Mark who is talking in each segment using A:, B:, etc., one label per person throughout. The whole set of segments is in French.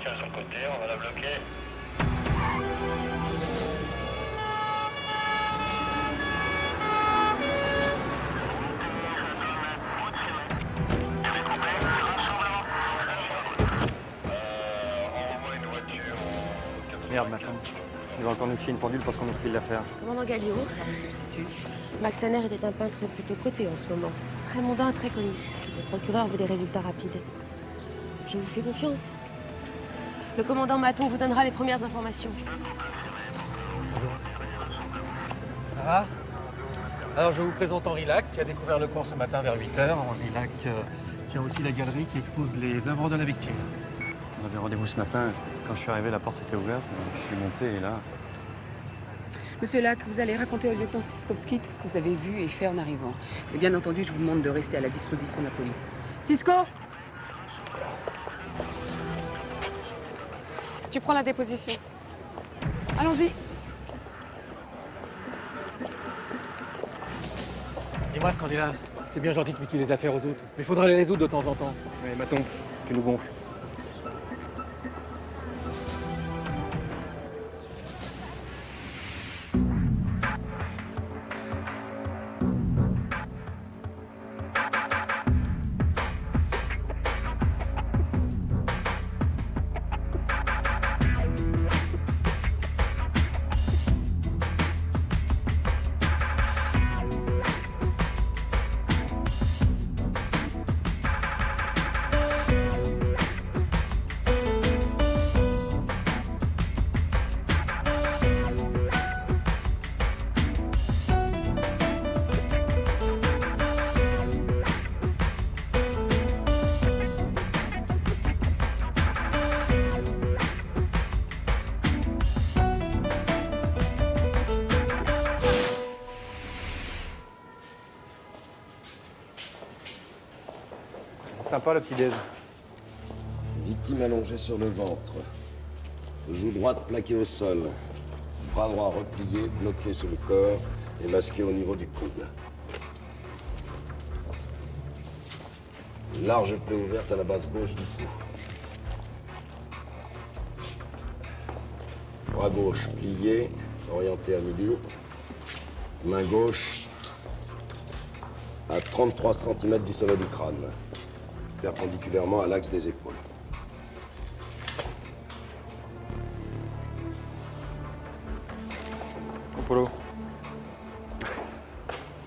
A: tient sur le côté, on va la bloquer. On envoie une voiture au...
B: Merde, maintenant. Il va encore nous chier une pendule parce qu'on nous refile l'affaire.
C: Commandant Galliot, me substitue. Max Hanner était un peintre plutôt coté en ce moment. Très mondain, très connu. Le procureur veut des résultats rapides. Je vous fais confiance. Le commandant Maton vous donnera les premières informations.
D: Ça va? Alors je vous présente Henri Lac, qui a découvert le corps ce matin vers 8h. Henri Lac tient aussi la galerie qui expose les œuvres de la victime.
B: On avait rendez-vous ce matin. Quand je suis arrivé, la porte était ouverte. Je suis monté et là...
E: Monsieur Lac, vous allez raconter au lieutenant Siskovski tout ce que vous avez vu et fait en arrivant. Et bien entendu, je vous demande de rester à la disposition de la police. Cisco! Tu prends la déposition. Allons-y.
D: Dis-moi, Scandinave, c'est bien gentil de piquer les affaires aux autres, mais il faudra les résoudre de temps en temps.
B: Allez, Maton, tu nous gonfles. Sympa le petit-déj.
F: Victime allongée sur le ventre. Joue droite plaquée au sol. Bras droit replié, bloqué sur le corps et masqué au niveau du coude. Large plaie ouverte à la base gauche du cou. Bras gauche plié, orienté à milieu. Main gauche à 33 cm du sommet du crâne, perpendiculairement à l'axe des épaules.
B: Polo.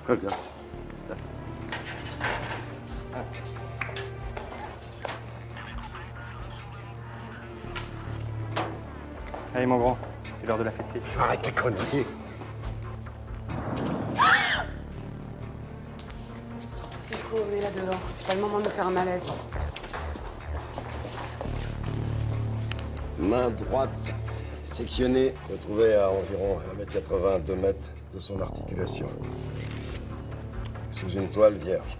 F: Regarde.
B: Allez, mon grand, c'est l'heure de la fessée.
F: Arrête tes conneries.
E: Cisco, on est là dehors. C'est pas le moment de me faire un malaise.
F: Main droite sectionnée, retrouvée à environ 1,80 m, 2 m de son articulation. Sous une toile vierge.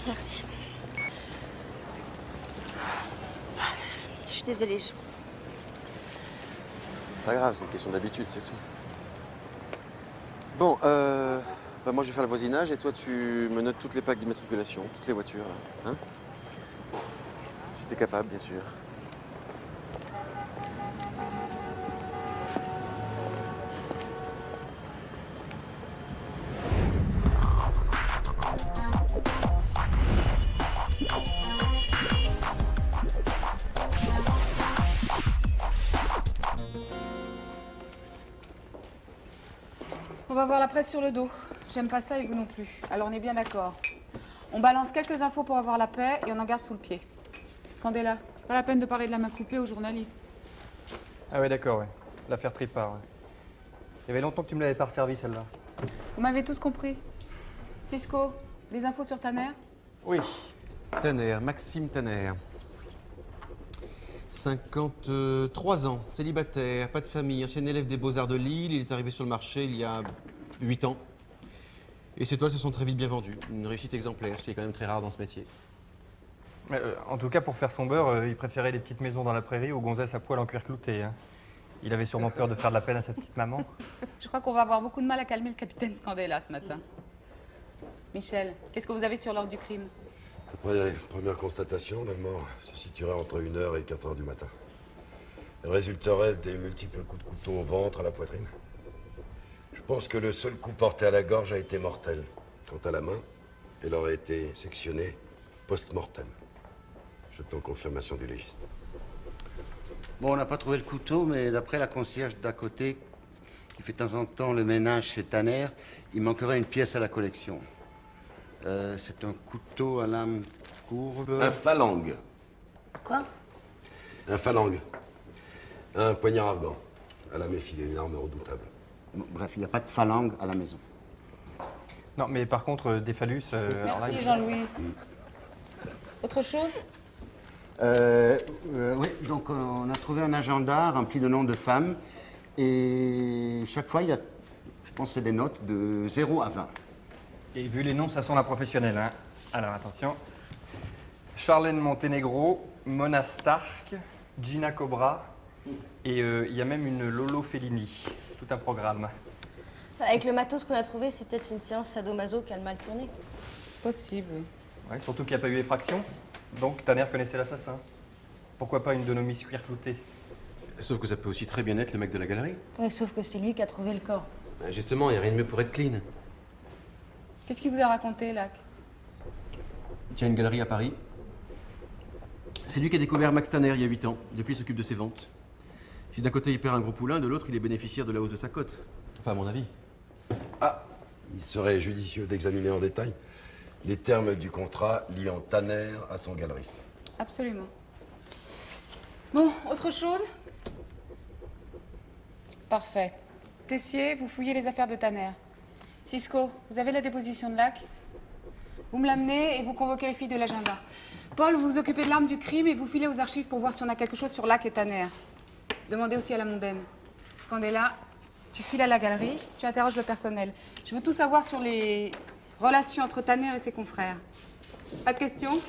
C: Merci. Je suis désolée.
G: Pas grave, c'est une question d'habitude, c'est tout. Bon, moi je vais faire le voisinage et toi tu me notes toutes les plaques d'immatriculation, toutes les voitures, hein? Si t'es capable, bien sûr.
E: On va voir la presse sur le dos. J'aime pas ça et vous non plus. Alors on est bien d'accord. On balance quelques infos pour avoir la paix et on en garde sous le pied. Scandella, pas la peine de parler de la main coupée aux journalistes.
B: Ah ouais, d'accord, ouais. L'affaire Tripart, ouais. Il y avait longtemps que tu me l'avais pas resservie, celle-là.
E: Vous m'avez tous compris. Cisco, des infos sur Tanner?
G: Oui, Tanner, Maxime Tanner. 53 ans, célibataire, pas de famille, ancien élève des Beaux-Arts de Lille. Il est arrivé sur le marché il y a 8 ans. Et ses toiles se sont très vite bien vendues. Une réussite exemplaire, ce qui est quand même très rare dans ce métier.
B: En tout cas, pour faire son beurre, il préférait les petites maisons dans la prairie aux gonzesses à poil en cuir clouté. Hein. Il avait sûrement peur de faire de la peine à sa petite maman.
E: Je crois qu'on va avoir beaucoup de mal à calmer le capitaine Scandella ce matin. Michel, qu'est-ce que vous avez sur l'ordre du crime?
F: Après les premières constatations, la mort se situerait entre 1h et 4h du matin. Elle résulterait des multiples coups de couteau au ventre, à la poitrine. Je pense que le seul coup porté à la gorge a été mortel. Quant à la main, elle aurait été sectionnée post-mortem. J'attends confirmation du légiste.
H: Bon, on n'a pas trouvé le couteau, mais d'après la concierge d'à côté, qui fait de temps en temps le ménage chez Tanner, il manquerait une pièce à la collection. C'est un couteau à lame courbe.
F: Un phalangue.
C: Quoi?
F: Un phalangue. Un poignard afghan. À la méfie, une arme redoutable.
H: Bon, bref, il n'y a pas de phalangue à la maison.
B: Non, mais par contre, des phallus... alors là,
E: Merci Jean-Louis. Autre chose?
H: Oui, donc on a trouvé un agenda rempli de noms de femmes. Et chaque fois, il y a, je pense, c'est des notes de 0 à 20.
B: Et vu les noms, ça sent la professionnelle. Hein. Alors attention. Charlène Montenegro, Mona Stark, Gina Cobra, et il y a même une Lolo Fellini. Tout un programme.
I: Avec le matos qu'on a trouvé, c'est peut-être une séance sadomaso qui a le mal tourné.
E: Possible, oui.
B: Ouais, surtout qu'il n'y a pas eu effraction. Donc Tanner connaissait l'assassin. Pourquoi pas une de nos miss cuir clouté?
J: Sauf que ça peut aussi très bien être le mec de la galerie.
I: Ouais, sauf que c'est lui qui a trouvé le corps.
J: Ben justement, il n'y a rien de mieux pour être clean.
E: Qu'est-ce qu'il vous a raconté, Lac?
J: Il tient une galerie à Paris. C'est lui qui a découvert Max Tanner il y a 8 ans. Depuis, il s'occupe de ses ventes. Si d'un côté il perd un gros poulain, de l'autre il est bénéficiaire de la hausse de sa cote. Enfin, à mon avis.
F: Ah, il serait judicieux d'examiner en détail les termes du contrat liant Tanner à son galeriste.
E: Absolument. Bon, autre chose? Parfait. Tessier, vous fouillez les affaires de Tanner. Cisco, vous avez la déposition de Lac? Vous me l'amenez et vous convoquez les filles de l'agenda. Paul, vous vous occupez de l'arme du crime et vous filez aux archives pour voir si on a quelque chose sur Lac et Tanner. Demandez aussi à la mondaine. Scandella, tu files à la galerie, tu interroges le personnel. Je veux tout savoir sur les relations entre Tanner et ses confrères. Pas de questions?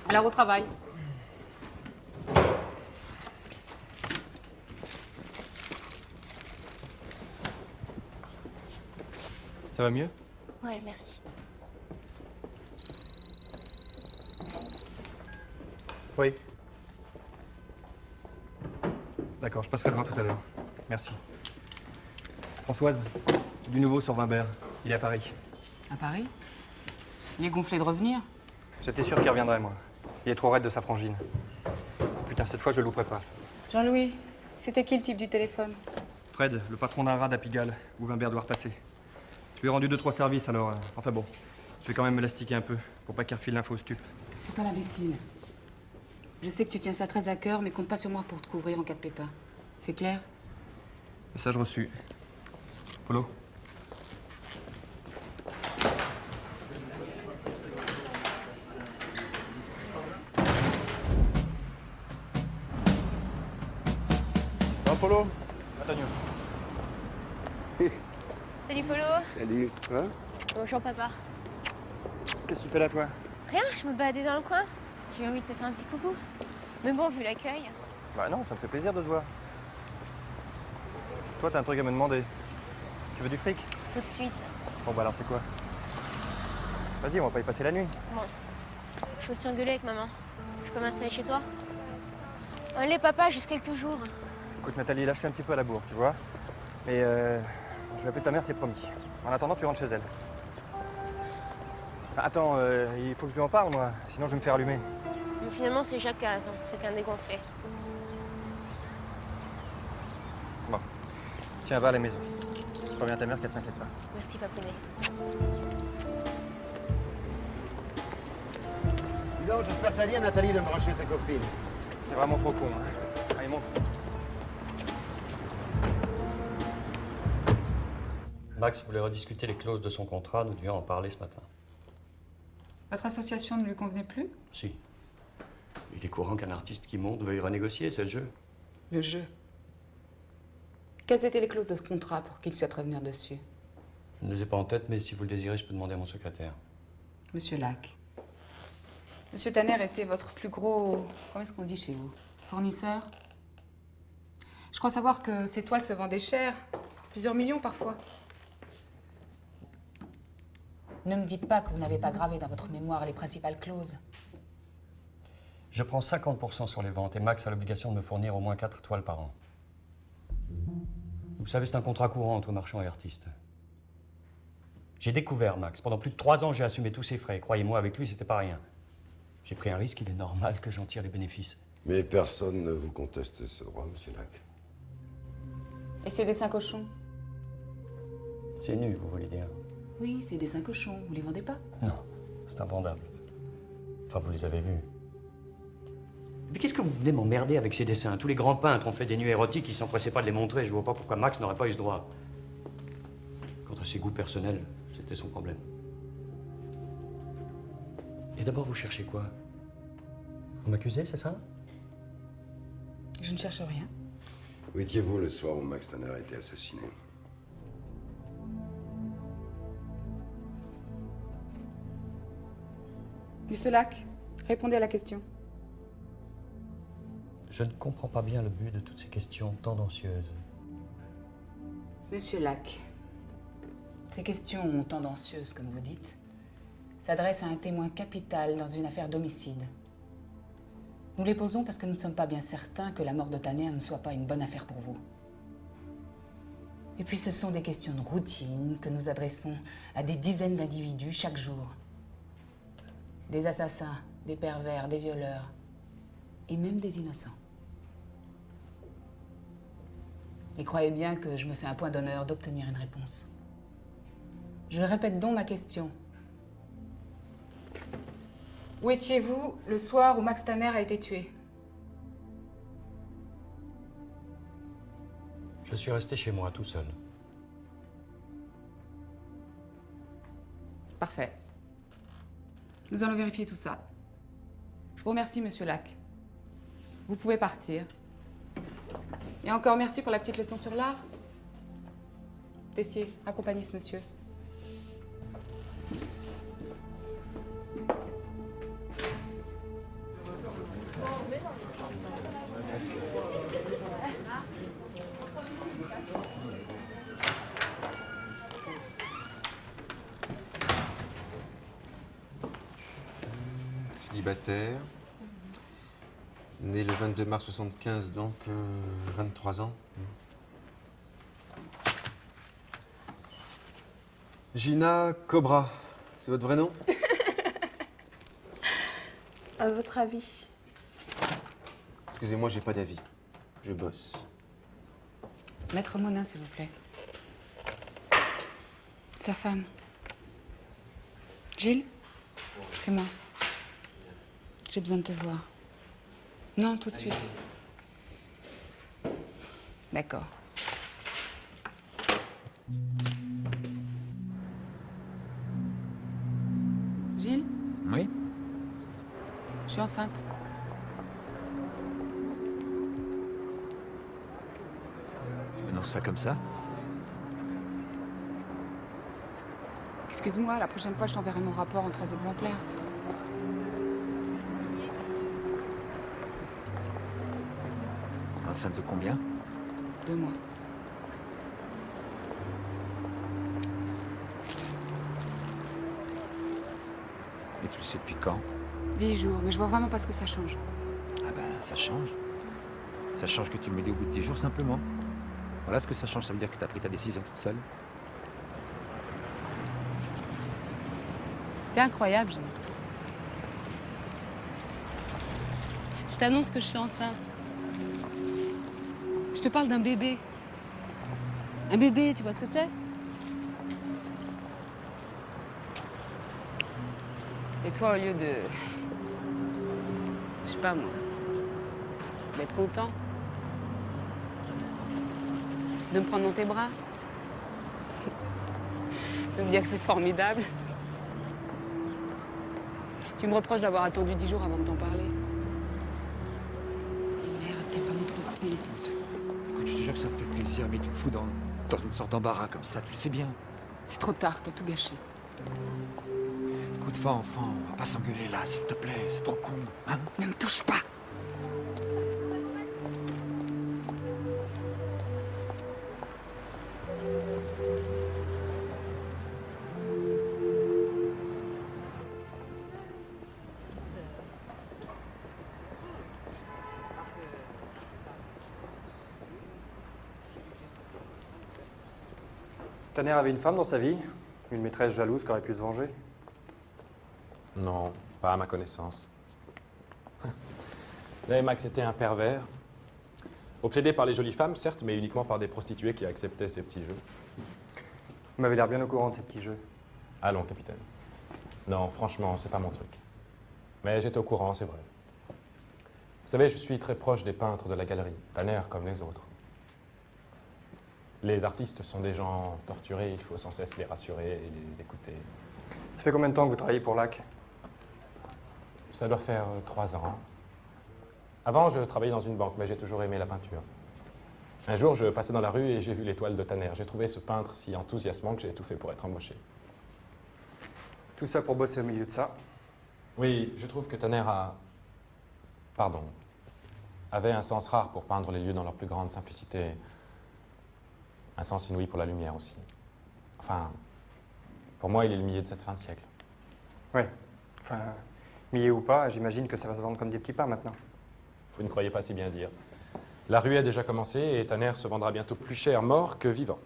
E: Alors au travail.
B: Ça va mieux?
I: Ouais, merci.
B: Oui. D'accord, je passerai le voir tout à l'heure. Merci. Françoise, du nouveau sur Wimbert. Il est à Paris.
E: À Paris? Il est gonflé de revenir.
B: J'étais sûr qu'il reviendrait, moi. Il est trop raide de sa frangine. Putain, cette fois, je le louperai pas.
E: Jean-Louis, c'était qui le type du téléphone?
B: Fred, le patron d'un rat à Pigalle, où Wimbert doit repasser. Je lui ai rendu 2-3 services, alors... enfin bon, je vais quand même me l'astiquer un peu, pour pas qu'il refile l'info au stup.
E: Fais pas l'imbécile. Je sais que tu tiens ça très à cœur, mais compte pas sur moi pour te couvrir en cas de pépin. C'est clair?
B: Message reçu. Polo.
D: Polo.
B: Antonio.
I: Salut Polo.
H: Salut. Hein?
I: Bonjour papa.
B: Qu'est-ce que tu fais là, toi?
I: Rien, je me baladais dans le coin. J'ai eu envie de te faire un petit coucou. Mais bon, vu l'accueil.
B: Bah non, ça me fait plaisir de te voir. Toi, t'as un truc à me demander. Tu veux du fric?
I: Tout de suite.
B: Bon bah alors c'est quoi? Vas-y, on va pas y passer la nuit.
I: Bon. Je me suis engueulée avec maman. Je peux m'installer chez toi? Allez papa, juste quelques jours.
B: Écoute Nathalie, là je suis un petit peu à la bourre, tu vois. Mais je vais appeler ta mère, c'est promis. En attendant, tu rentres chez elle. Ah, attends, il faut que je lui en parle, moi. Sinon je vais me faire allumer.
I: Mais finalement, c'est Jacques qui a raison. C'est qu'un dégonflé.
B: Bon. Tiens, va à la maison. Je préviens ta mère qu'elle s'inquiète pas.
I: Merci papounet.
H: Dis donc, j'espère que t'as dit à Nathalie de me racheter sa copine.
B: C'est vraiment trop con. Hein. Allez, monte.
K: Max voulait rediscuter les clauses de son contrat, nous devions en parler ce matin.
E: Votre association ne lui convenait plus?
K: Si. Il est courant qu'un artiste qui monte veuille renégocier, c'est le jeu.
E: Le jeu. Quelles étaient les clauses de ce contrat pour qu'il souhaite revenir dessus?
K: Je ne les ai pas en tête, mais si vous le désirez, je peux demander à mon secrétaire.
E: Monsieur Lac, Monsieur Tanner était votre plus gros... Comment est-ce qu'on dit chez vous? Fournisseur? Je crois savoir que ces toiles se vendaient cher. Plusieurs millions parfois. Ne me dites pas que vous n'avez pas gravé dans votre mémoire les principales clauses.
K: Je prends 50% sur les ventes et Max a l'obligation de me fournir au moins 4 toiles par an. Vous savez, c'est un contrat courant entre marchands et artistes. J'ai découvert Max. Pendant plus de 3 ans, j'ai assumé tous ses frais. Croyez-moi, avec lui, c'était pas rien. J'ai pris un risque, il est normal que j'en tire les bénéfices.
F: Mais personne ne vous conteste ce droit, monsieur Lac.
E: Et ces dessins cochons?
K: C'est nu, vous voulez dire?
E: Oui, ces dessins cochons. Vous les vendez pas?
K: Non, c'est invendable. Enfin, vous les avez vus. Mais qu'est-ce que vous venez m'emmerder avec ces dessins? Tous les grands peintres ont fait des nuits érotiques, ils s'empressaient pas de les montrer. Je vois pas pourquoi Max n'aurait pas eu ce droit. Quant à ses goûts personnels, c'était son problème. Et d'abord, vous cherchez quoi? Vous m'accusez, c'est ça?
E: Je ne cherche rien.
F: Où étiez-vous le soir où Max Tanner a été assassiné?
E: Monsieur Lac, répondez à la question.
K: Je ne comprends pas bien le but de toutes ces questions tendancieuses.
E: Monsieur Lac, ces questions tendancieuses, comme vous dites, s'adressent à un témoin capital dans une affaire d'homicide. Nous les posons parce que nous ne sommes pas bien certains que la mort de Tanner ne soit pas une bonne affaire pour vous. Et puis ce sont des questions de routine que nous adressons à des dizaines d'individus chaque jour. Des assassins, des pervers, des violeurs, et même des innocents. Et croyez bien que je me fais un point d'honneur d'obtenir une réponse. Je répète donc ma question. Où étiez-vous le soir où Max Tanner a été tué?
K: Je suis resté chez moi, tout seul.
E: Parfait. Nous allons vérifier tout ça. Je vous remercie, monsieur Lac. Vous pouvez partir. Et encore merci pour la petite leçon sur l'art. Tessier, accompagnez ce monsieur.
G: Célibataire. Né le 22 mars 75, donc 23 ans. Gina Cobra, c'est votre vrai nom?
C: À votre avis?
G: Excusez-moi, j'ai pas d'avis. Je bosse.
E: Maître Monin, s'il vous plaît. Sa femme. Gilles? C'est moi. J'ai besoin de te voir. Non, tout de suite. D'accord. Gilles?
L: Oui?
E: Je suis enceinte.
L: Tu annonces ça comme ça?
E: Excuse-moi, la prochaine fois, je t'enverrai mon rapport en 3 exemplaires.
L: Enceinte de combien?
E: 2 mois.
L: Et tu le sais depuis quand?
E: 10 jours, mais je vois vraiment pas ce que ça change.
L: Ah ben, ça change. Ça change que tu le mets au bout de tes jours, simplement. Voilà ce que ça change, ça veut dire que tu as pris ta décision toute seule.
E: T'es incroyable, Gilles. Je t'annonce que je suis enceinte. Je te parle d'un bébé. Un bébé, tu vois ce que c'est? Et toi, au lieu de... Je sais pas, moi... d'être content, de me prendre dans tes bras, de me dire que c'est formidable, tu me reproches d'avoir attendu 10 jours avant de t'en parler. Merde, t'es vraiment trop con.
L: Écoute, je te jure que ça me fait plaisir, mais tu me fous dans une sorte d'embarras comme ça, tu le sais bien.
E: C'est trop tard, t'as tout gâché.
L: Coup de vent, enfant, on va pas s'engueuler là, s'il te plaît, c'est trop con. Hein? Ne me touche pas!
B: Tanner avait une femme dans sa vie, une maîtresse jalouse qui aurait pu se venger.
M: Non, pas à ma connaissance. Là, Max était un pervers. Obsédé par les jolies femmes, certes, mais uniquement par des prostituées qui acceptaient ces petits jeux.
B: Vous m'avez l'air bien au courant de ces petits jeux.
M: Allons, capitaine. Non, franchement, c'est pas mon truc. Mais j'étais au courant, c'est vrai. Vous savez, je suis très proche des peintres de la galerie, Tanner comme les autres. Les artistes sont des gens torturés, il faut sans cesse les rassurer et les écouter.
B: Ça fait combien de temps que vous travaillez pour LAC?
M: Ça doit faire 3 ans. Avant, je travaillais dans une banque, mais j'ai toujours aimé la peinture. Un jour, je passais dans la rue et j'ai vu l'étoile de Tanner. J'ai trouvé ce peintre si enthousiasmant que j'ai tout fait pour être embauché.
B: Tout ça pour bosser au milieu de ça?
M: Oui, je trouve que Tanner avait un sens rare pour peindre les lieux dans leur plus grande simplicité. Un sens inouï pour la lumière aussi. Enfin, pour moi, il est le millet de cette fin de siècle.
B: Oui. Enfin, millet ou pas, j'imagine que ça va se vendre comme des petits pains maintenant.
M: Vous ne croyez pas si bien dire. La ruée a déjà commencé et Tanner se vendra bientôt plus cher mort que vivant.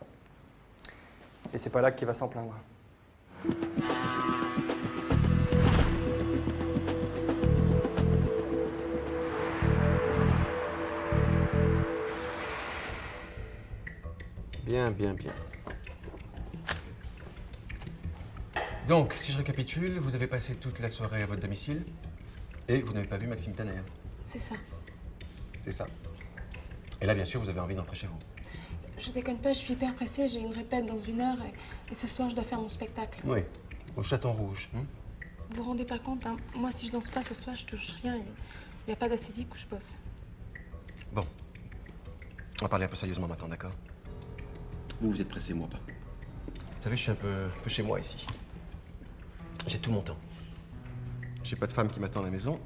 B: Et c'est pas là qui va s'en plaindre.
J: Bien, bien, bien. Donc, si je récapitule, vous avez passé toute la soirée à votre domicile et vous n'avez pas vu Maxime Tanner.
C: C'est ça.
J: C'est ça. Et là, bien sûr, vous avez envie d'entrer chez vous.
C: Je déconne pas, je suis hyper pressée, j'ai une répète dans 1 heure et ce soir je dois faire mon spectacle.
J: Oui, au Chaton Rouge.
C: Vous vous rendez pas compte, hein? Moi si je danse pas ce soir, je touche rien. Il n'y a pas d'acédique où je bosse.
J: Bon. On va parler un peu sérieusement maintenant, d'accord? Vous êtes pressé, moi pas. Vous savez, je suis un peu chez moi ici. J'ai tout mon temps. J'ai pas de femme qui m'attend à la maison.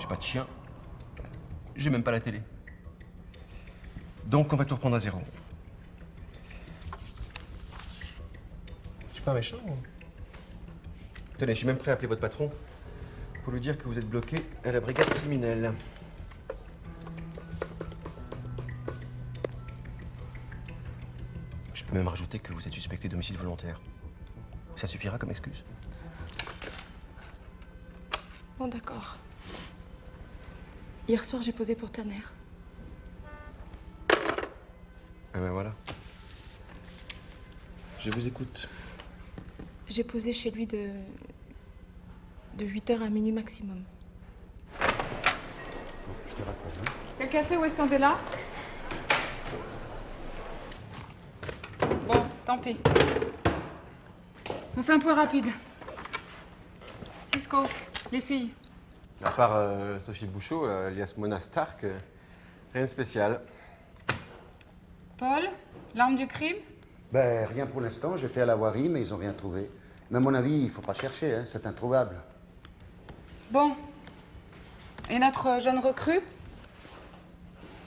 J: J'ai pas de chien. J'ai même pas la télé. Donc on va tout reprendre à zéro. Je suis pas méchant. Tenez, je suis même prêt à appeler votre patron pour lui dire que vous êtes bloqué à la brigade criminelle. Je peux même rajouter que vous êtes suspecté d'homicide volontaire. Ça suffira comme excuse.
C: Bon d'accord. Hier soir j'ai posé pour Tanner.
J: Ah ben voilà. Je vous écoute.
C: J'ai posé chez lui de 8h à minuit maximum.
J: Je te raconte.
E: Quelqu'un sait où est-ce qu'on est là? Bon, tant pis. On fait un point rapide. Cisco, les filles.
G: À part Sophie Bouchot, alias Mona Stark, rien de spécial.
E: Paul, l'arme du crime?
H: Ben, rien pour l'instant. J'étais à l'avoirie, mais ils n'ont rien trouvé. Mais à mon avis, il ne faut pas chercher, hein. C'est introuvable.
E: Bon. Et notre jeune recrue?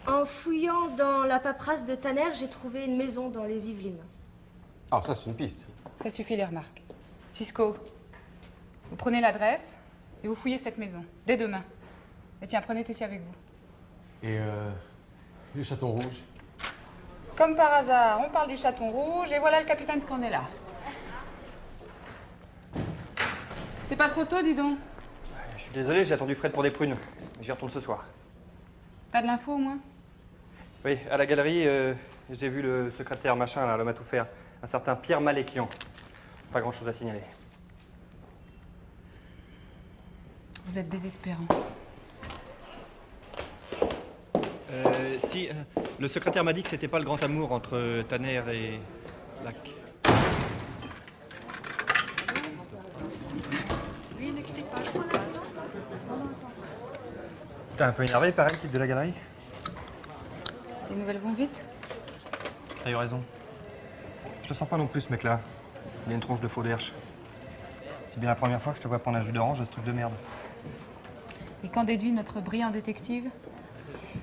N: En fouillant dans la paperasse de Tanner, j'ai trouvé une maison dans les Yvelines.
G: Ah, ça, c'est une piste.
E: Ça suffit les remarques. Cisco, vous prenez l'adresse et vous fouillez cette maison, dès demain. Et tiens, prenez Tessie avec vous.
G: Et le Chaton Rouge?
E: Comme par hasard, on parle du Chaton Rouge et voilà le capitaine Scandella. C'est pas trop tôt, dis donc.
B: Je suis désolé, j'ai attendu Fred pour des prunes. J'y retourne ce soir.
E: T'as de l'info au moins?
B: Oui, à la galerie, j'ai vu le secrétaire machin, là, l'homme à tout faire. Un certain Pierre Malékian. Pas grand-chose à signaler.
E: Vous êtes désespérant.
B: Si, le secrétaire m'a dit que c'était pas le grand amour entre Tanner et Lac. T'es un peu énervé, pareil, le type de la galerie?
E: Les nouvelles vont vite?
B: T'as eu raison. Je le sens pas non plus, ce mec-là. Il a une tronche de faux d'herche. C'est bien la première fois que je te vois prendre un jus d'orange à ce truc de merde.
E: Et qu'en déduit notre brillant détective?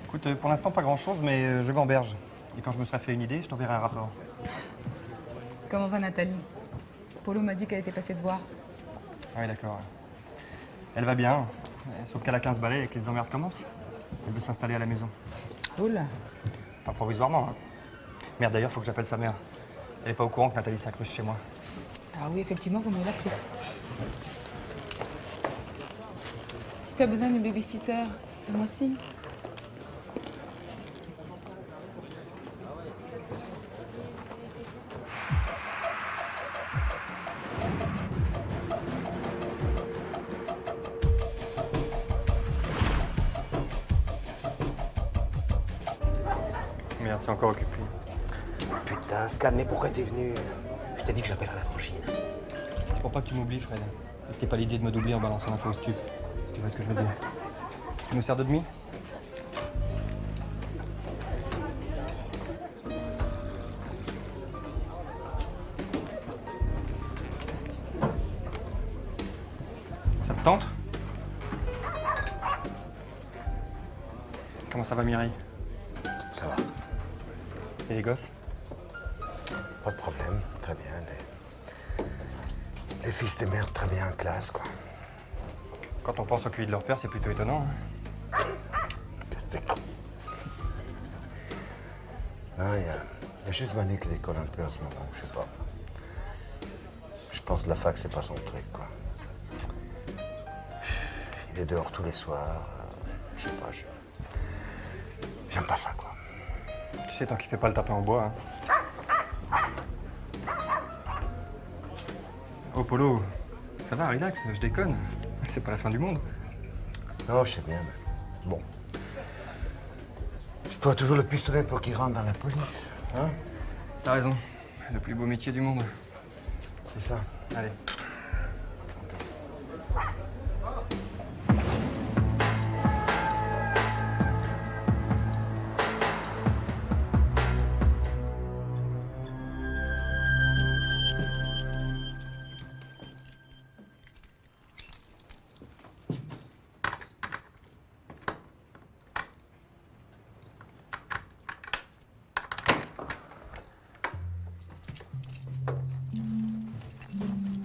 B: Écoute, pour l'instant, pas grand-chose, mais je gamberge. Et quand je me serai fait une idée, je t'enverrai un rapport.
E: Comment va Nathalie? Polo m'a dit qu'elle était passée te voir.
B: Oui, d'accord. Elle va bien, sauf qu'elle a 15 balais et que les emmerdes commencent. Elle veut s'installer à la maison.
E: Oula.
B: Enfin, provisoirement. Hein. Merde, d'ailleurs, faut que j'appelle sa mère. Elle est pas au courant que Nathalie s'incruste chez moi.
E: Alors oui, effectivement, vaut mieux l'appeler. Si t'as besoin d'une babysitter, fais-moi signe.
B: Merde, c'est encore occupé.
O: Putain, Scan, mais pourquoi t'es venu? Je t'ai dit que j'appellerais la frangine.
B: C'est pour pas que tu m'oublies, Fred. Et que t'aies pas l'idée de me doubler en balançant l'info au stup. Si tu vois ce que je veux dire. Ça nous sert de demi? Ça te tente? Comment ça va, Mireille?
H: Ça va.
B: Et les gosses?
H: Pas de problème, très bien. Les fils des mères très bien en classe, quoi.
B: Quand on pense au QI de leur père, c'est plutôt étonnant. Hein.
H: Non, il y a juste Manu qui décolle un peu en ce moment, je sais pas. Je pense que la fac, c'est pas son truc, quoi. Il est dehors tous les soirs. Je sais pas, j'aime pas ça, quoi.
B: Tu sais, tant qu'il fait pas le tapin au bois. Hein. Oh, Polo, ça va, relax, je déconne. C'est pas la fin du monde.
H: Non, je sais bien, mais bon. Je dois toujours le pistolet pour qu'il rentre dans la police, hein?
B: T'as raison, le plus beau métier du monde.
H: C'est ça.
B: Allez.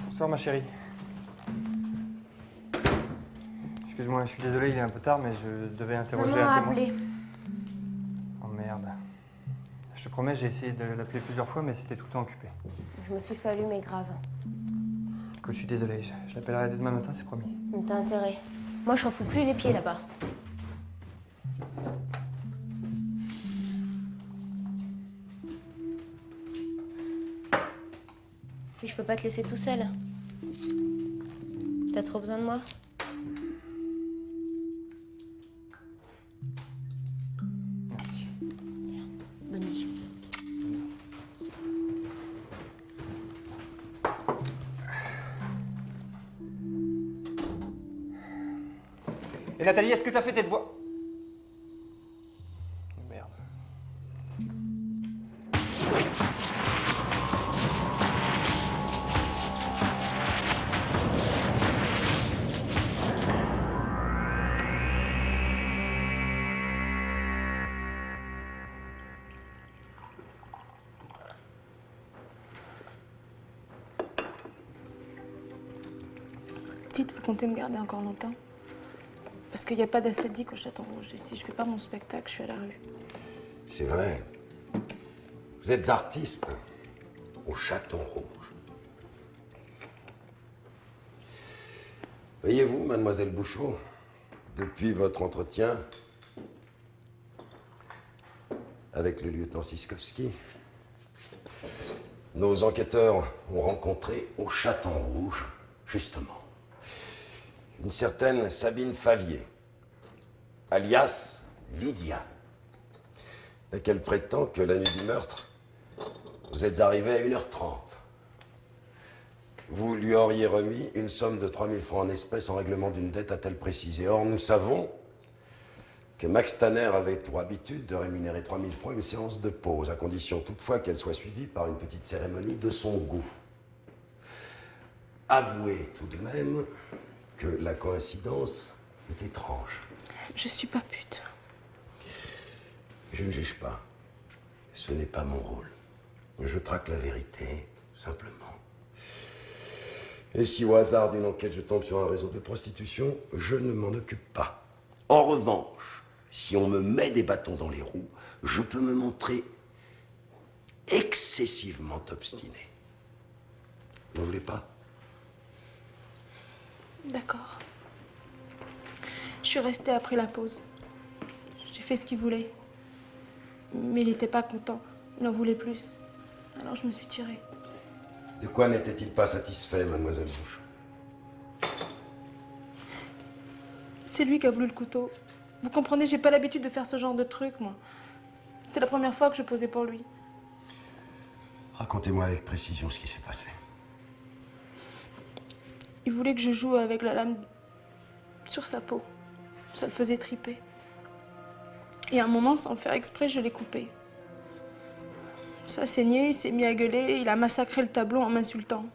B: Bonsoir ma chérie. Excuse-moi, je suis désolé, il est un peu tard, mais je devais interroger
I: Maman a
B: un témoin.
I: appelé.
B: Oh merde. Je te promets, j'ai essayé de l'appeler plusieurs fois, mais c'était tout le temps occupé.
I: Je me suis fait allumer grave.
B: Écoute, je suis désolé, je l'appellerai dès demain matin, c'est promis.
I: T'as intérêt. Moi, je refous plus les pieds là-bas. Puis je peux pas te laisser tout seul. T'as trop besoin de moi?
B: Merci.
I: Bonne nuit.
B: Et Nathalie, est-ce que t'as fait tes devoirs? Merde.
P: Dites, vous comptez me garder encore longtemps? Parce qu'il n'y a pas d'acédique au Chaton Rouge. Et si je fais pas mon spectacle, je suis à la rue.
F: C'est vrai. Vous êtes artiste au Chaton Rouge. Voyez-vous, mademoiselle Bouchot, depuis votre entretien avec le lieutenant Siskowski, nos enquêteurs ont rencontré au Chaton Rouge, justement, une certaine Sabine Favier, alias Lydia, laquelle prétend que la nuit du meurtre, vous êtes arrivé à 1h30. Vous lui auriez remis une somme de 3000 francs en espèces en règlement d'une dette a-t-elle précisé. Or, nous savons que Max Tanner avait pour habitude de rémunérer 3000 francs une séance de pause, à condition toutefois qu'elle soit suivie par une petite cérémonie de son goût. Avouez tout de même que la coïncidence est étrange.
P: Je suis pas pute.
F: Je ne juge pas. Ce n'est pas mon rôle. Je traque la vérité, simplement. Et si au hasard d'une enquête je tombe sur un réseau de prostitution, je ne m'en occupe pas. En revanche, si on me met des bâtons dans les roues, je peux me montrer excessivement obstiné. Vous ne voulez pas?
P: D'accord. Je suis restée après la pause. J'ai fait ce qu'il voulait. Mais il n'était pas content. Il en voulait plus. Alors je me suis tirée.
F: De quoi n'était-il pas satisfait, mademoiselle Bouchot?
P: C'est lui qui a voulu le couteau. Vous comprenez, j'ai pas l'habitude de faire ce genre de truc, moi. C'était la première fois que je posais pour lui.
F: Racontez-moi avec précision ce qui s'est passé.
P: Il voulait que je joue avec la lame sur sa peau. Ça le faisait triper. Et à un moment, sans le faire exprès, je l'ai coupé. Ça saignait, il s'est mis à gueuler, il a massacré le tableau en m'insultant.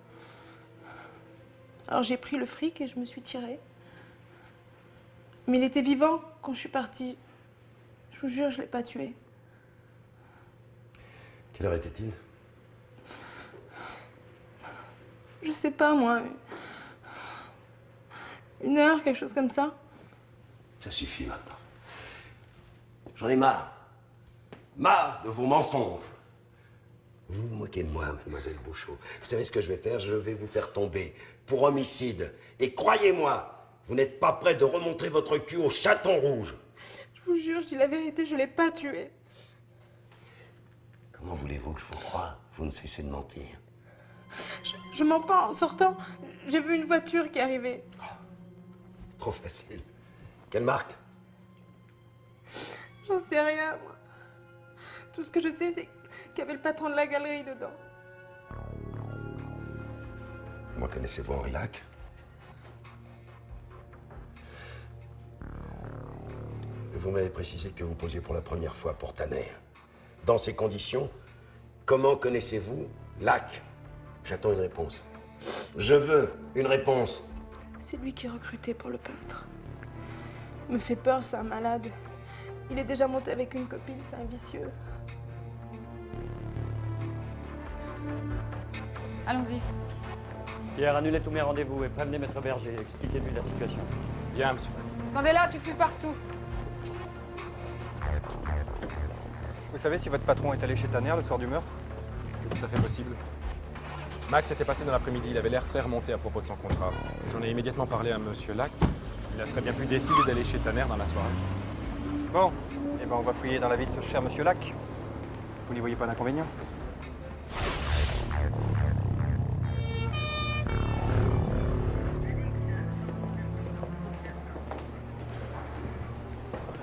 P: Alors j'ai pris le fric et je me suis tirée. Mais il était vivant quand je suis partie. Je vous jure, je l'ai pas tué.
F: Quelle heure était-il?
P: Je sais pas, moi. 1 heure, quelque chose comme ça.
F: Ça suffit maintenant. J'en ai marre. Marre de vos mensonges. Vous vous moquez de moi, mademoiselle Bouchot. Vous savez ce que je vais faire? Je vais vous faire tomber pour homicide. Et croyez-moi, vous n'êtes pas prêt de remontrer votre cul au chaton rouge.
P: Je vous jure, je dis la vérité, je l'ai pas tué.
F: Comment voulez-vous que je vous croie? Vous ne cessez de mentir.
P: Je mens pas. En sortant, j'ai vu une voiture qui arrivait.
F: Trop facile. Quelle marque?
P: J'en sais rien, moi. Tout ce que je sais, c'est qu'il y avait le patron de la galerie dedans.
F: Comment connaissez-vous Henri Lac? Vous m'avez précisé que vous posiez pour la première fois pour Tanner. Dans ces conditions, comment connaissez-vous Lac? J'attends une réponse. Je veux une réponse.
P: C'est lui qui est recruté pour le peintre. Il me fait peur, c'est un malade. Il est déjà monté avec une copine, c'est un vicieux.
E: Allons-y.
K: Pierre, annulez tous mes rendez-vous et prévenez Maître Berger. Expliquez-lui la situation.
M: Bien, monsieur.
E: Scandella, tu fuis partout.
B: Vous savez si votre patron est allé chez Tanner le soir du meurtre?
M: C'est tout à fait possible. Max était passé dans l'après-midi, il avait l'air très remonté à propos de son contrat. J'en ai immédiatement parlé à monsieur Lac. Il a très bien pu décider d'aller chez Tanner dans la soirée.
B: Bon, eh ben on va fouiller dans la vie de ce cher monsieur Lac. Vous n'y voyez pas d'inconvénient?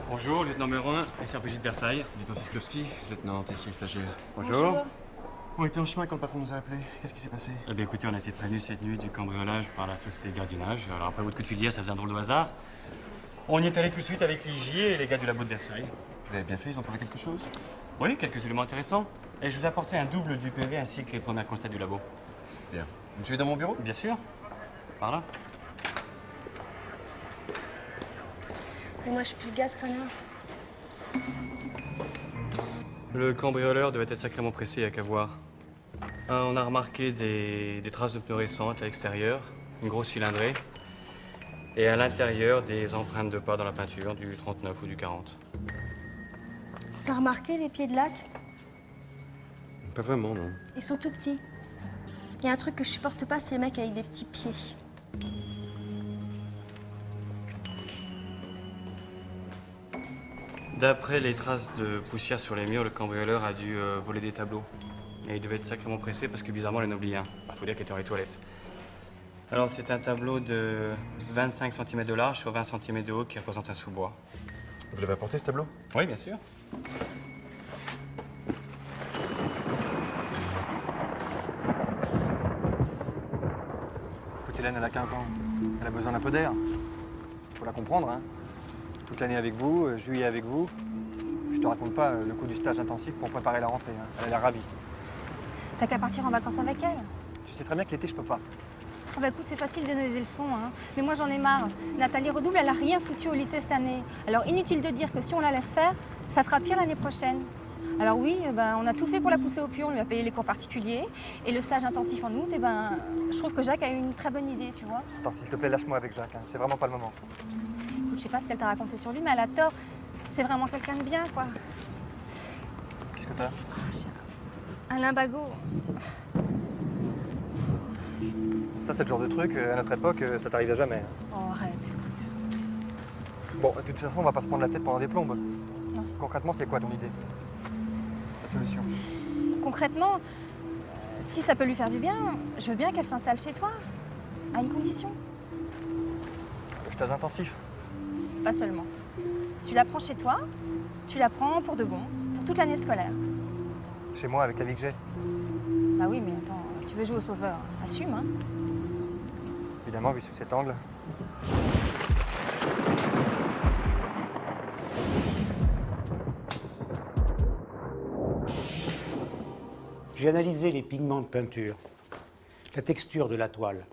J: Bonjour, lieutenant Merin, SRPJ de Versailles. Lieutenant Siskowski, lieutenant Tessier stagiaire.
K: Bonjour.
J: On était en chemin quand le patron nous a appelés. Qu'est-ce qui s'est passé?
K: Eh bien, écoutez, on a été prévenus cette nuit du cambriolage par la société de gardiennage. Alors, après votre coup de fil hier, ça faisait un drôle de hasard. On y est allé tout de suite avec l'IGIer et les gars du labo de Versailles.
J: Vous avez bien fait, ils ont trouvé quelque chose?
K: Oui, quelques éléments intéressants. Et je vous ai apporté un double du PV ainsi que les premiers constats du labo.
J: Bien. Vous me suivez dans mon bureau?
K: Bien sûr. Par là.
N: Mais moi, je pue le gaz, connard.
K: Le cambrioleur devait être sacrément pressé, il n'y a qu'à voir. On a remarqué des traces de pneus récentes à l'extérieur, une grosse cylindrée, et à l'intérieur des empreintes de pas dans la peinture du 39 ou du 40.
N: T'as remarqué les pieds de Lac?
J: Pas vraiment, non.
N: Ils sont tout petits. Il y a un truc que je supporte pas, c'est les mecs avec des petits pieds.
K: D'après les traces de poussière sur les murs, le cambrioleur a dû voler des tableaux. Et il devait être sacrément pressé parce que bizarrement, il en a oublié un. Il faut dire qu'il était dans les toilettes. Alors, c'est un tableau de 25 cm de large sur 20 cm de haut qui représente un sous-bois.
M: Vous l'avez apporté, ce tableau?
K: Oui, bien sûr.
B: Écoute, Hélène, elle a 15 ans. Elle a besoin d'un peu d'air. Faut la comprendre, hein. Toute l'année avec vous, juillet avec vous. Je te raconte pas le coup du stage intensif pour préparer la rentrée. Hein. Elle a l'air ravie.
Q: T'as qu'à partir en vacances avec elle.
B: Tu sais très bien que l'été, je peux pas.
Q: Ah bah écoute, c'est facile de donner des leçons, hein. Mais moi j'en ai marre. Nathalie Redouble, elle a rien foutu au lycée cette année. Alors inutile de dire que si on la laisse faire, ça sera pire l'année prochaine. Alors oui, on a tout fait pour la pousser au cul, on lui a payé les cours particuliers. Et le stage intensif en août, je trouve que Jacques a eu une très bonne idée, tu vois.
B: Attends, s'il te plaît, lâche-moi avec Jacques, hein. C'est vraiment pas le moment.
Q: Écoute, je sais pas ce qu'elle t'a raconté sur lui, mais elle a tort. C'est vraiment quelqu'un de bien, quoi.
B: Qu'est-ce que t'as?
Q: Un limbago.
B: Ça, c'est le genre de truc, à notre époque, ça t'arrivait jamais. Hein.
Q: Oh, arrête, écoute.
B: Bon, de toute façon, on va pas se prendre la tête pendant des plombes. Non. Concrètement, c'est quoi ton idée? Ta solution?
Q: Concrètement, si ça peut lui faire du bien, je veux bien qu'elle s'installe chez toi. À une condition.
B: Le stage intensif?
Q: Pas seulement. Si tu la prends chez toi, tu la prends pour de bon, pour toute l'année scolaire.
B: Chez moi, avec la vie que j'ai?
Q: Bah oui, mais attends, tu veux jouer au sauveur, assume, hein.
B: Évidemment, vu sous cet angle.
O: J'ai analysé les pigments de peinture, la texture de la toile.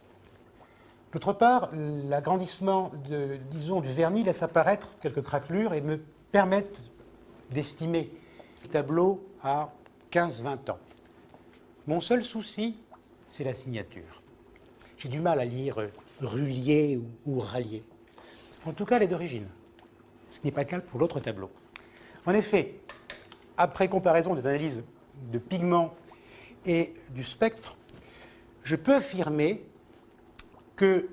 O: D'autre part, l'agrandissement du vernis laisse apparaître quelques craquelures et me permettent d'estimer le tableau à 15-20 ans. Mon seul souci, c'est la signature. J'ai du mal à lire Rullier ou Rallier. En tout cas, elle est d'origine. Ce n'est pas le cas pour l'autre tableau. En effet, après comparaison des analyses de pigments et du spectre, je peux affirmer que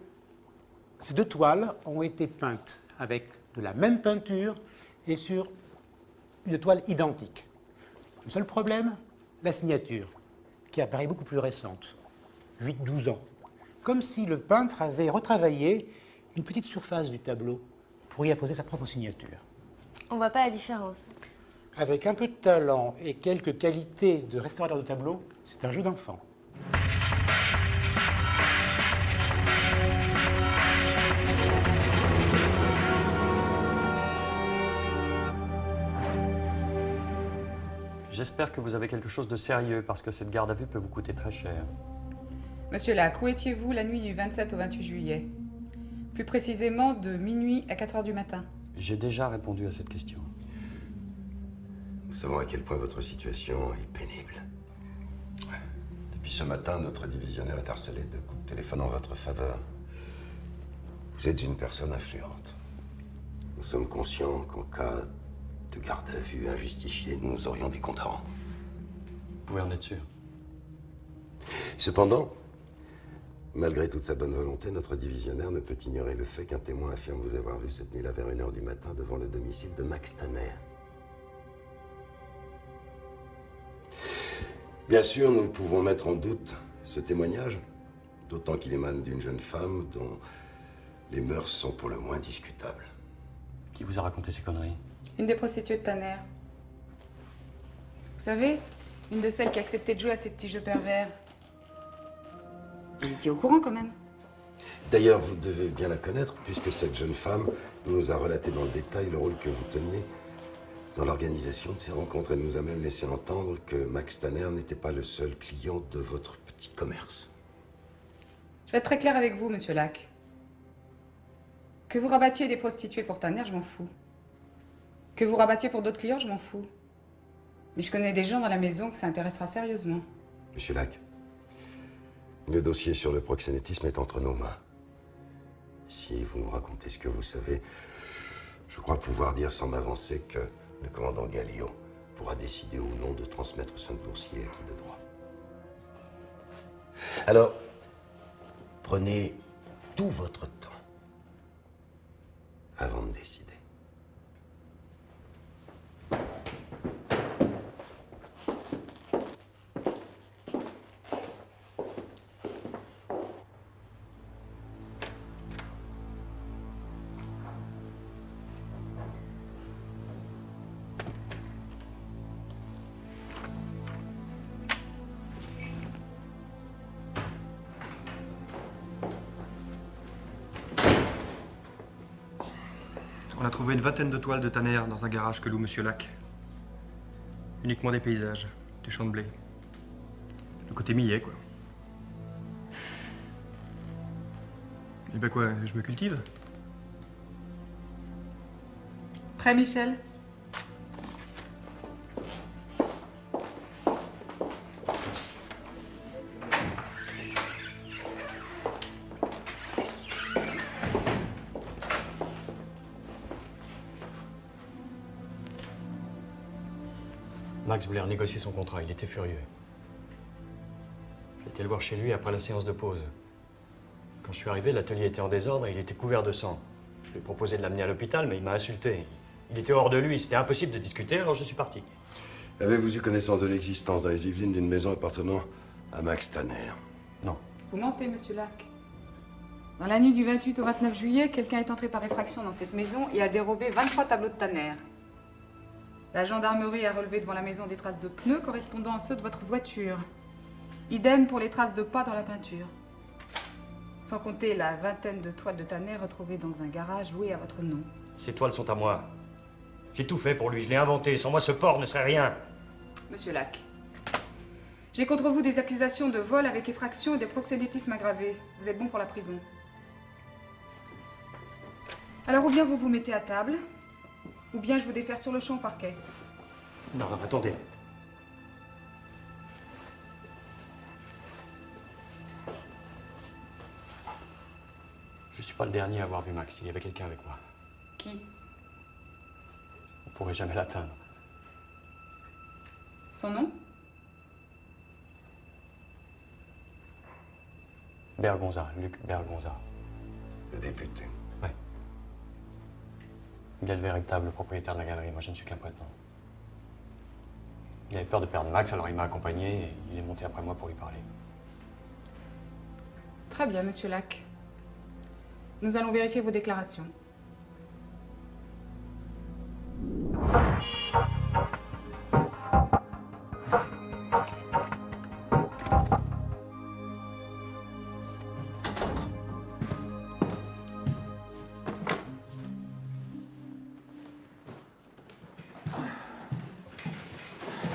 O: ces deux toiles ont été peintes avec de la même peinture et sur une toile identique. Le seul problème, la signature, qui apparaît beaucoup plus récente, 8-12 ans. Comme si le peintre avait retravaillé une petite surface du tableau pour y apposer sa propre signature.
N: On voit pas la différence.
O: Avec un peu de talent et quelques qualités de restaurateur de tableau, c'est un jeu d'enfant.
K: J'espère que vous avez quelque chose de sérieux, parce que cette garde à vue peut vous coûter très cher.
E: Monsieur Lac, où étiez-vous la nuit du 27 au 28 juillet? Plus précisément de minuit à 4 heures du matin.
K: J'ai déjà répondu à cette question.
F: Nous savons à quel point votre situation est pénible. Depuis ce matin, notre divisionnaire est harcelé de coups de téléphone en votre faveur. Vous êtes une personne influente. Nous sommes conscients qu'en cas de garde à vue injustifiée, nous aurions des comptes à rendre.
K: Vous pouvez en être sûr.
F: Cependant, malgré toute sa bonne volonté, notre divisionnaire ne peut ignorer le fait qu'un témoin affirme vous avoir vu cette nuit-là vers 1h du matin devant le domicile de Max Tanner. Bien sûr, nous pouvons mettre en doute ce témoignage, d'autant qu'il émane d'une jeune femme dont les mœurs sont pour le moins discutables.
K: Qui vous a raconté ces conneries?
E: Une des prostituées de Tanner. Vous savez, une de celles qui acceptait de jouer à ces petits jeux pervers. Vous étiez au courant quand même.
F: D'ailleurs, vous devez bien la connaître, puisque cette jeune femme nous a relaté dans le détail le rôle que vous teniez dans l'organisation de ces rencontres. Elle nous a même laissé entendre que Max Tanner n'était pas le seul client de votre petit commerce.
E: Je vais être très clair avec vous, monsieur Lac. Que vous rabattiez des prostituées pour Tanner, je m'en fous. Que vous rabattiez pour d'autres clients, je m'en fous. Mais je connais des gens dans la maison que ça intéressera sérieusement.
F: Monsieur Lac, le dossier sur le proxénétisme est entre nos mains. Si vous nous racontez ce que vous savez, je crois pouvoir dire sans m'avancer que le commandant Gallio pourra décider ou non de transmettre ce dossier à qui de droit. Alors, prenez tout votre temps avant de décider.
B: On a trouvé une vingtaine de toiles de Tanner dans un garage que loue Monsieur Lac. Uniquement des paysages, des champs de blé. Le côté millet, quoi. Et bah quoi, je me cultive?
E: Prêt, Michel?
K: Max voulait renégocier son contrat, il était furieux. J'ai été le voir chez lui après la séance de pause. Quand je suis arrivé, l'atelier était en désordre et il était couvert de sang. Je lui ai proposé de l'amener à l'hôpital, mais il m'a insulté. Il était hors de lui, c'était impossible de discuter, alors je suis parti.
F: Avez-vous eu connaissance de l'existence dans les Yvelines d'une maison appartenant à Max Tanner?
K: Non.
E: Vous mentez, monsieur Lac. Dans la nuit du 28 au 29 juillet, quelqu'un est entré par effraction dans cette maison et a dérobé 23 tableaux de Tanner. La gendarmerie a relevé devant la maison des traces de pneus correspondant à ceux de votre voiture. Idem pour les traces de pas dans la peinture. Sans compter la vingtaine de toiles de Tanner retrouvées dans un garage loué à votre nom.
K: Ces toiles sont à moi. J'ai tout fait pour lui, je l'ai inventé. Sans moi, ce porc ne serait rien.
E: Monsieur Lac, j'ai contre vous des accusations de vol avec effraction et de proxénétisme aggravé. Vous êtes bon pour la prison. Alors ou bien vous vous mettez à table, ou bien je vous défère sur le champ au parquet.
K: Non, attendez. Je suis pas le dernier à avoir vu Max. Il y avait quelqu'un avec moi.
E: Qui?
K: On pourrait jamais l'atteindre.
E: Son nom?
K: Bergonza, Luc Bergonza.
F: Le député.
K: Ouais. Il est le véritable propriétaire de la galerie. Moi, je ne suis qu'un prête-nom. Il avait peur de perdre Max, alors il m'a accompagné et il est monté après moi pour lui parler.
E: Très bien, monsieur Lac. Nous allons vérifier vos déclarations.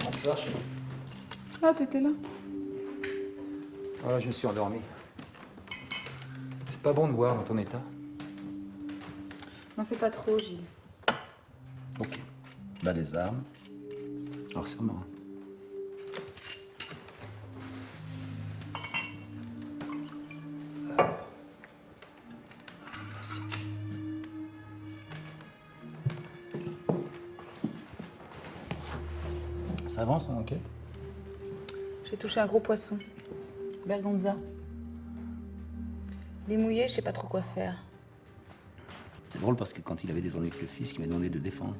L: Bonsoir, chérie.
E: Ah, t'étais là?
L: Ah, je me suis endormi. C'est pas bon de boire dans ton état.
E: N'en fais pas trop, Gilles.
L: Ok. Bah, les armes. Alors, serment. Merci. Ça avance ton enquête?
E: J'ai touché un gros poisson. Bergonza. Les mouillés, je sais pas trop quoi faire.
L: C'est drôle parce que quand il avait des ennuis avec le fils, il m'a demandé de le défendre.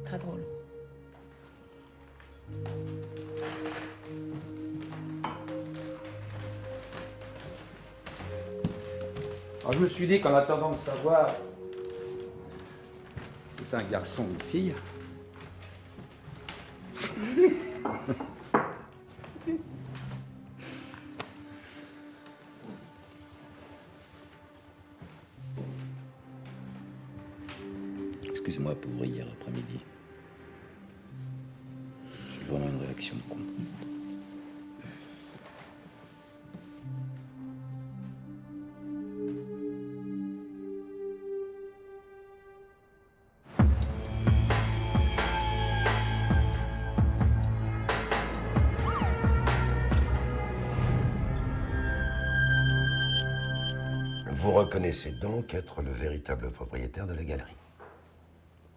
E: Très drôle.
L: Alors je me suis dit qu'en attendant de savoir si c'est un garçon ou une fille, excusez-moi pour hier après-midi. J'ai vraiment une réaction de con.
F: Vous reconnaissez donc être le véritable propriétaire de la galerie?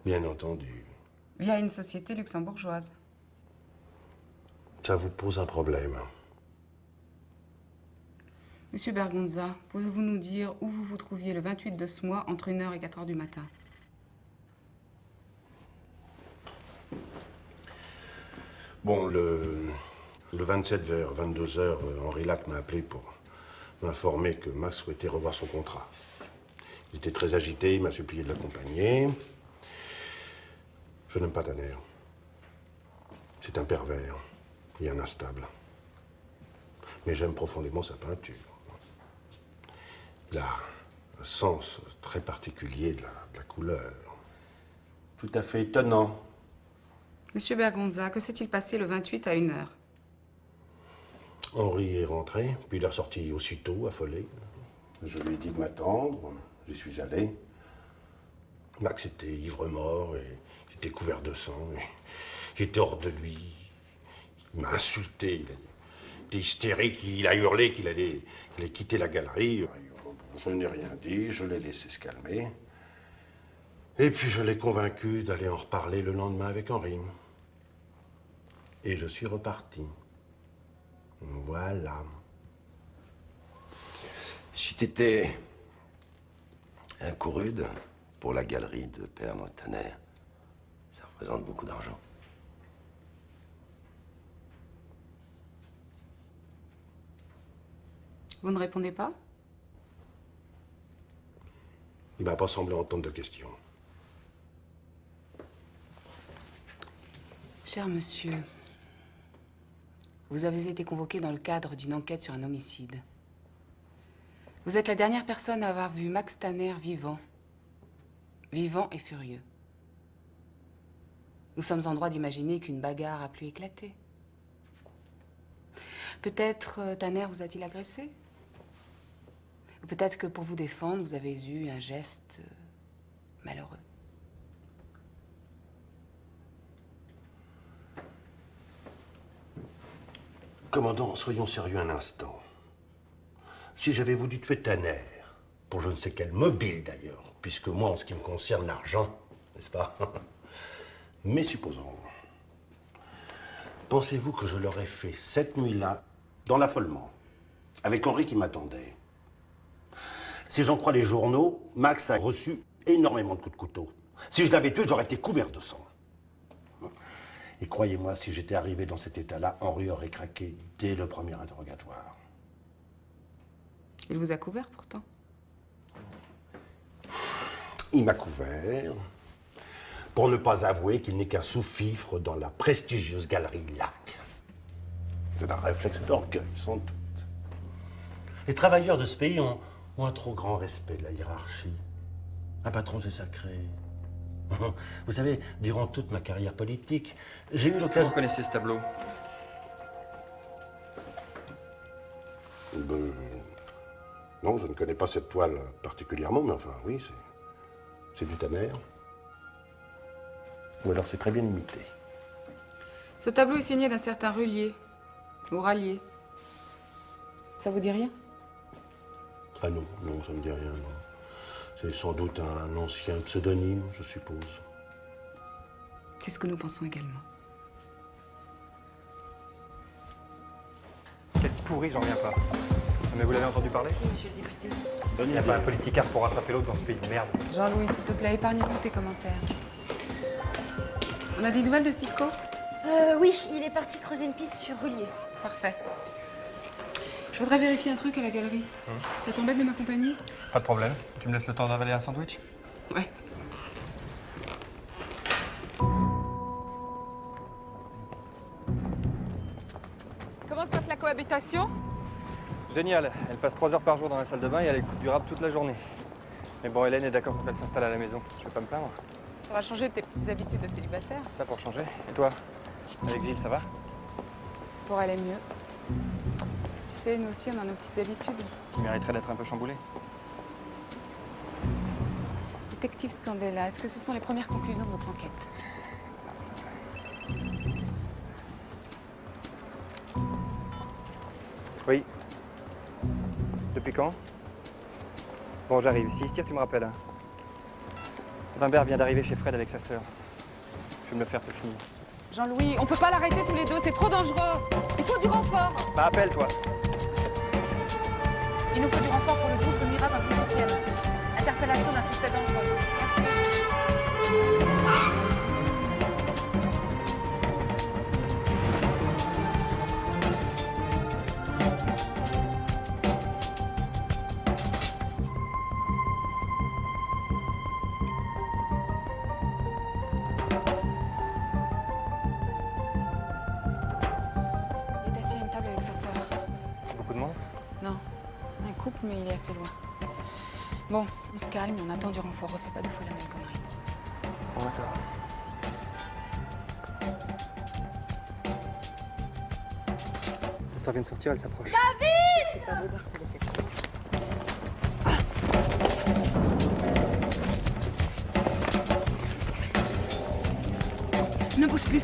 R: Bien entendu.
E: Via une société luxembourgeoise.
R: Ça vous pose un problème.
E: Monsieur Bergonza, pouvez-vous nous dire où vous vous trouviez le 28 de ce mois entre 1h et 4h du matin?
R: Bon, le 27 vers 22h, Henri Lac m'a appelé pour m'informer que Max souhaitait revoir son contrat. Il était très agité, il m'a supplié de l'accompagner. Je n'aime pas Tanner. C'est un pervers et un instable. Mais j'aime profondément sa peinture. Il a un sens très particulier de la couleur. Tout à fait étonnant.
E: Monsieur Bergonza, que s'est-il passé le 28 à 1h?
R: Henri est rentré, puis il est ressorti aussitôt, affolé. Je lui ai dit de m'attendre. J'y suis allé. Max était ivre-mort et il était couvert de sang. Il était hors de lui. Il m'a insulté. Il était hystérique. Il a hurlé qu'il allait quitter la galerie. Je n'ai rien dit. Je l'ai laissé se calmer. Et puis je l'ai convaincu d'aller en reparler le lendemain avec Henri. Et je suis reparti. Voilà.
F: Si t'étais un coup rude pour la galerie de Père Tanner, ça représente beaucoup d'argent.
E: Vous ne répondez pas?
R: Il m'a pas semblé entendre de questions.
E: Cher monsieur, vous avez été convoqué dans le cadre d'une enquête sur un homicide. Vous êtes la dernière personne à avoir vu Max Tanner vivant. Vivant et furieux. Nous sommes en droit d'imaginer qu'une bagarre a pu éclater. Peut-être Tanner vous a-t-il agressé? Ou peut-être que pour vous défendre, vous avez eu un geste malheureux.
R: Commandant, soyons sérieux un instant. Si j'avais voulu tuer Tanner, pour je ne sais quel mobile d'ailleurs, puisque moi, en ce qui me concerne, l'argent, n'est-ce pas? Mais supposons. Pensez-vous que je l'aurais fait cette nuit-là, dans l'affolement, avec Henri qui m'attendait? Si j'en crois les journaux, Max a reçu énormément de coups de couteau. Si je l'avais tué, j'aurais été couvert de sang. Et croyez-moi, si j'étais arrivé dans cet état-là, Henri aurait craqué dès le premier interrogatoire.
E: Il vous a couvert pourtant.
R: Il m'a couvert pour ne pas avouer qu'il n'est qu'un sous-fifre dans la prestigieuse galerie Lac. C'est un réflexe d'orgueil, sans doute. Les travailleurs de ce pays ont un trop grand respect de la hiérarchie. Un patron, c'est sacré. Vous savez, durant toute ma carrière politique, j'ai eu l'occasion...
B: Vous connaissez ce tableau?
R: Non, je ne connais pas cette toile particulièrement, mais enfin, oui, c'est du Tanner. Ou alors c'est très bien imité.
E: Ce tableau est signé d'un certain Rullier, ou Rallier. Ça vous dit rien?
R: Ah non, non, ça ne me dit rien, non. C'est sans doute un ancien pseudonyme, je suppose.
E: C'est ce que nous pensons également.
B: Quel pourri, j'en reviens pas. Mais vous l'avez entendu parler?
C: Si, monsieur le député.
B: Il n'y a pas un politicard pour rattraper l'autre dans ce pays de merde.
E: Jean-Louis, s'il te plaît, épargne-nous tes commentaires. On a des nouvelles de Cisco?
N: Oui, il est parti creuser une piste sur Rullier.
E: Parfait. Je voudrais vérifier un truc à la galerie. Ça t'embête de m'accompagner?
B: Pas de problème. Tu me laisses le temps d'avaler un sandwich?
E: Ouais. Comment se passe la cohabitation?
B: Génial. Elle passe 3 heures par jour dans la salle de bain et elle écoute du rap toute la journée. Mais bon, Hélène est d'accord pour qu'elle s'installe à la maison. Je vais pas me plaindre.
E: Ça va changer tes petites habitudes de célibataire.
B: Ça pour changer. Et toi? Avec Gilles, ça va?
E: Ça pourrait aller mieux. Tu sais, nous aussi, on a nos petites habitudes.
B: Qui mériterait d'être un peu chamboulé.
E: Détective Scandella, est-ce que ce sont les premières conclusions de votre enquête?
B: Oui. Depuis quand? Bon, j'arrive. Si il se tire, tu me rappelles. Hein. Wimbert vient d'arriver chez Fred avec sa sœur. Je vais me le faire, ce film.
E: Jean-Louis, on peut pas l'arrêter tous les deux, c'est trop dangereux. Il faut du renfort.
B: Bah, appelle, toi.
E: Il nous faut du renfort pour le 12 rue Mira dans le 18e. Interpellation d'un suspect dangereux. Merci. Il est assis à une table avec sa sœur.
B: Beaucoup de monde?
E: Non, un couple, mais il est assez loin. Bon, on se calme, on attend du renfort. Refais pas deux fois la même connerie.
B: Bon, d'accord. La soeur vient de sortir, elle s'approche.
E: David! C'est pas beau d'harceler sexuellement.
P: Ne bouge plus.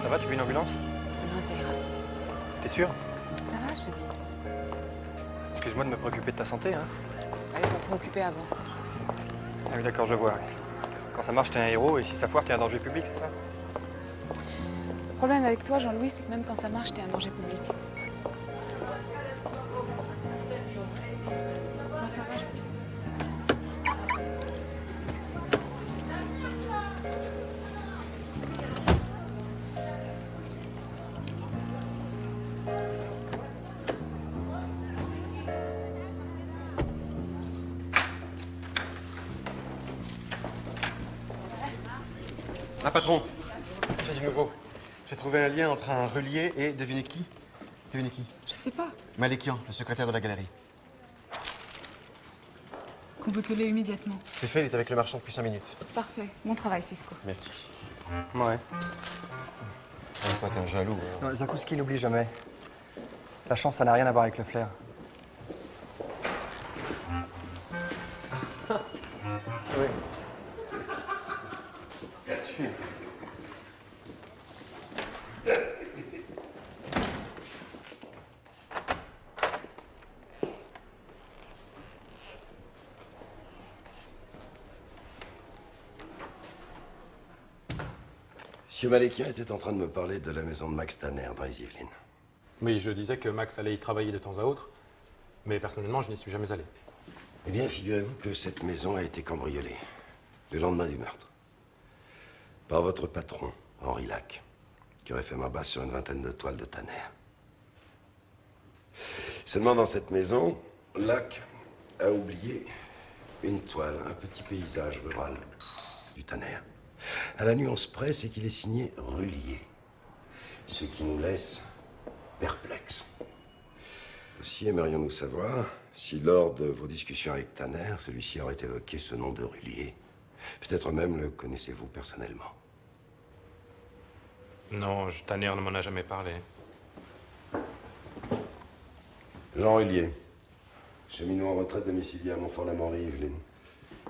B: Ça va, tu veux une ambulance?
E: Non, ça ira.
B: T'es sûr?
E: Ça va, je te dis.
B: Excuse-moi de me préoccuper de ta santé, hein.
E: Fallait t'en préoccuper avant.
B: Ah oui, d'accord, je vois. Quand ça marche, t'es un héros, et si ça foire, t'es un danger public, c'est ça?
E: Le problème avec toi, Jean-Louis, c'est que même quand ça marche, t'es un danger public. Non, ça va, je...
J: Ah, patron, j'ai du nouveau. J'ai trouvé un lien entre un relié et, devinez qui? Devinez qui?
E: Je sais pas.
J: Malikian, le secrétaire de la galerie.
E: Convoquez-le immédiatement.
J: C'est fait, il est avec le marchand depuis 5 minutes.
E: Parfait. Bon travail, Cisco.
J: Merci.
B: Ouais.
J: Ah, toi, t'es un jaloux. hein.
B: Non, Zakouski n'oublie jamais. La chance, ça n'a rien à voir avec le flair.
J: Oui.
F: Monsieur Malikian était en train de me parler de la maison de Max Tanner dans les Yvelines.
M: Oui, je disais que Max allait y travailler de temps à autre, mais personnellement, je n'y suis jamais allé.
F: Eh bien, figurez-vous que cette maison a été cambriolée le lendemain du meurtre par votre patron, Henri Lac, qui aurait fait main basse sur une vingtaine de toiles de Tanner. Seulement dans cette maison, Lac a oublié une toile, un petit paysage rural du Tanner. À la nuance près, c'est qu'il est signé Rullier, ce qui nous laisse perplexes. Aussi aimerions-nous savoir si, lors de vos discussions avec Tanner, celui-ci aurait évoqué ce nom de Rullier. Peut-être même le connaissez-vous personnellement.
M: Non, Tanner ne m'en a jamais parlé.
F: Jean Rullier, cheminot en retraite domicilié à Montfort-la-Maurie, Yvelines.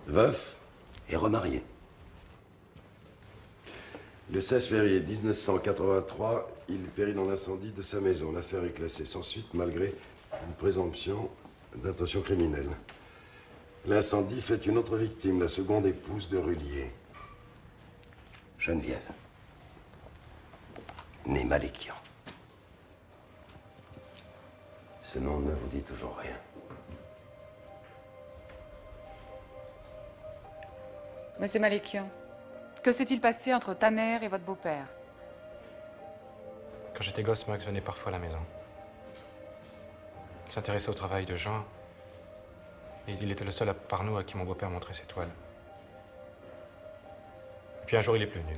F: Veuf et remarié. Le 16 février 1983, il périt dans l'incendie de sa maison. L'affaire est classée sans suite malgré une présomption d'intention criminelle. L'incendie fait une autre victime, la seconde épouse de Rullier, Geneviève, née Malikian. Ce nom ne vous dit toujours rien.
E: Monsieur Malikian, que s'est-il passé entre Tanner et votre beau-père?
M: Quand j'étais gosse, Max venait parfois à la maison. Il s'intéressait au travail de Jean. Et il était le seul par nous à qui mon beau-père montrait ses toiles. Et puis un jour, il est plus venu.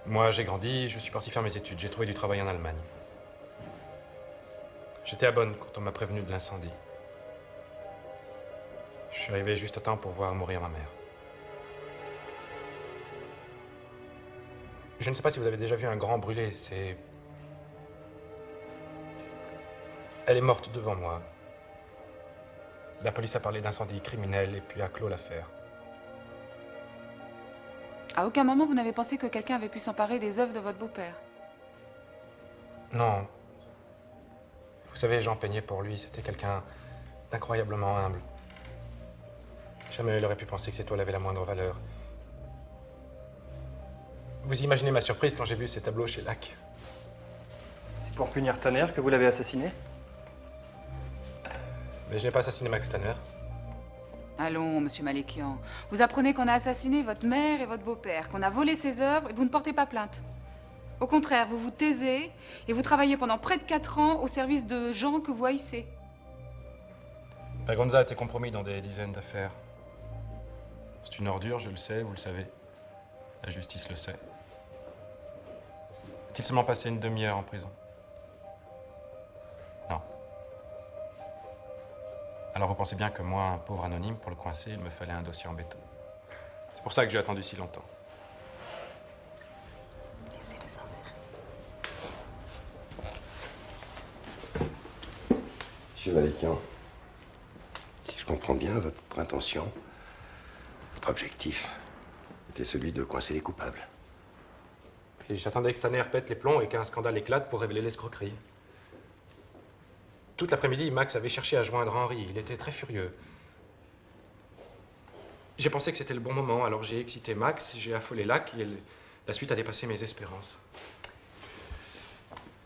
M: Moi, j'ai grandi, je suis parti faire mes études. J'ai trouvé du travail en Allemagne. J'étais à Bonn quand on m'a prévenu de l'incendie. Je suis arrivé juste à temps pour voir mourir ma mère. Je ne sais pas si vous avez déjà vu un grand brûlé, c'est... Elle est morte devant moi. La police a parlé d'incendie criminel et puis a clos l'affaire.
E: À aucun moment, vous n'avez pensé que quelqu'un avait pu s'emparer des œuvres de votre beau-père?
M: Non. Vous savez, Jean peignait pour lui, c'était quelqu'un d'incroyablement humble. Jamais il aurait pu penser que ces toiles avaient la moindre valeur. Vous imaginez ma surprise quand j'ai vu ces tableaux chez Lac.
B: C'est pour punir Tanner que vous l'avez assassiné?
M: Mais je n'ai pas assassiné Max Tanner.
E: Allons, monsieur Malékian. Vous apprenez qu'on a assassiné votre mère et votre beau-père, qu'on a volé ses œuvres et vous ne portez pas plainte. Au contraire, vous vous taisez et vous travaillez pendant près de 4 ans au service de gens que vous haïssez.
M: Bergonza a été compromis dans des dizaines d'affaires. C'est une ordure, je le sais, vous le savez. La justice le sait. A-t-il seulement passé une demi-heure en prison? Non. Alors vous pensez bien que moi, un pauvre anonyme, pour le coincer, il me fallait un dossier en béton. C'est pour ça que j'ai attendu si longtemps.
E: Laissez-le s'en
F: Monsieur Malékian, si je comprends bien, votre intention, votre objectif, était celui de coincer les coupables.
M: Et j'attendais que Tanner pète les plombs et qu'un scandale éclate pour révéler l'escroquerie. Toute l'après-midi, Max avait cherché à joindre Henri. Il était très furieux. J'ai pensé que c'était le bon moment, alors j'ai excité Max, j'ai affolé Lac et la suite a dépassé mes espérances.